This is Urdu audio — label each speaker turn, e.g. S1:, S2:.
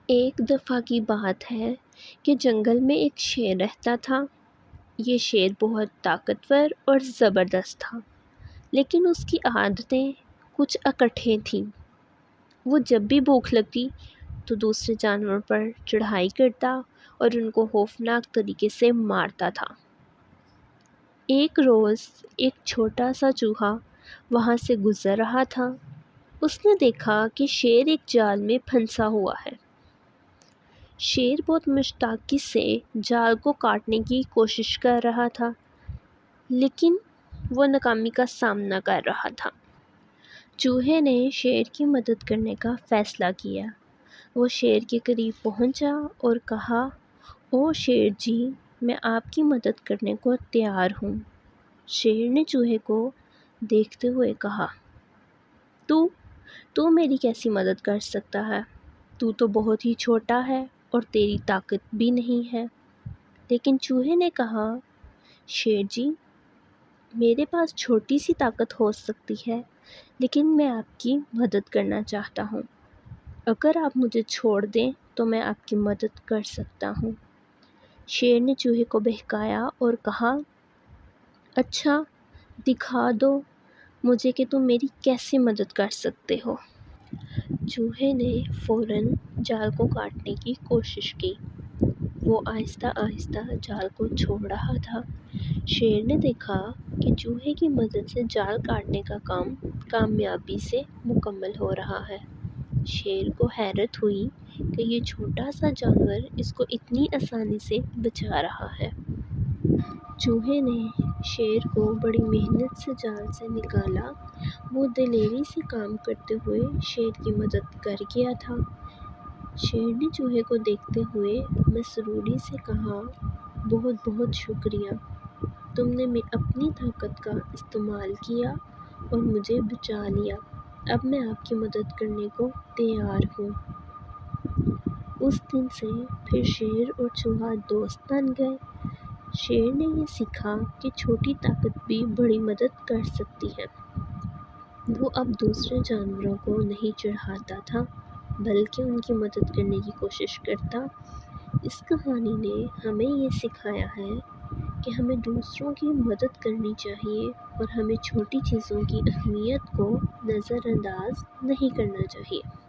S1: ایک دفعہ کی بات ہے کہ جنگل میں ایک شیر رہتا تھا۔ یہ شیر بہت طاقتور اور زبردست تھا، لیکن اس کی عادتیں کچھ اکٹھے تھیں۔ وہ جب بھی بھوک لگتی تو دوسرے جانوروں پر چڑھائی کرتا اور ان کو خوفناک طریقے سے مارتا تھا۔ ایک روز ایک چھوٹا سا چوہا وہاں سے گزر رہا تھا۔ اس نے دیکھا کہ شیر ایک جال میں پھنسا ہوا ہے۔ شیر بہت مشتاقی سے جال کو کاٹنے کی کوشش کر رہا تھا، لیکن وہ ناکامی کا سامنا کر رہا تھا۔ چوہے نے شیر کی مدد کرنے کا فیصلہ کیا۔ وہ شیر کے قریب پہنچا اور کہا، "او شیر جی، میں آپ کی مدد کرنے کو تیار ہوں۔" شیر نے چوہے کو دیکھتے ہوئے کہا، تو میری کیسی مدد کر سکتا ہے؟ تو بہت ہی چھوٹا ہے اور تیری طاقت بھی نہیں ہے۔ لیکن چوہے نے کہا، "شیر جی، میرے پاس چھوٹی سی طاقت ہو سکتی ہے، لیکن میں آپ کی مدد کرنا چاہتا ہوں۔ اگر آپ مجھے چھوڑ دیں تو میں آپ کی مدد کر سکتا ہوں۔" شیر نے چوہے کو بہکایا اور کہا، "اچھا، دکھا دو مجھے کہ تم میری کیسے مدد کر سکتے ہو۔" چوہے نے فوراً جال کو کاٹنے کی کوشش کی۔ وہ آہستہ آہستہ جال کو چھوڑ رہا تھا۔ شیر نے دیکھا کہ چوہے کی مدد سے جال کاٹنے کا کام کامیابی سے مکمل ہو رہا ہے۔ شیر کو حیرت ہوئی کہ یہ چھوٹا سا جانور اس کو اتنی آسانی سے بچا رہا ہے۔ چوہے نے شیر کو بڑی محنت سے جال سے نکالا۔ وہ دلیری سے کام کرتے ہوئے شیر کی مدد کر گیا تھا۔ شیر نے چوہے کو دیکھتے ہوئے مسروری سے کہا، "بہت بہت شکریہ، تم نے اپنی طاقت کا استعمال کیا اور مجھے بچا لیا۔ اب میں آپ کی مدد کرنے کو تیار ہوں۔" اس دن سے پھر شیر اور چوہا دوست بن گئے۔ شیر نے یہ سیکھا کہ چھوٹی طاقت بھی بڑی مدد کر سکتی ہے۔ وہ اب دوسرے جانوروں کو نہیں چڑھاتا تھا، بلکہ ان کی مدد کرنے کی کوشش کرتا۔ اس کہانی نے ہمیں یہ سکھایا ہے کہ ہمیں دوسروں کی مدد کرنی چاہیے اور ہمیں چھوٹی چیزوں کی اہمیت کو نظر انداز نہیں کرنا چاہیے۔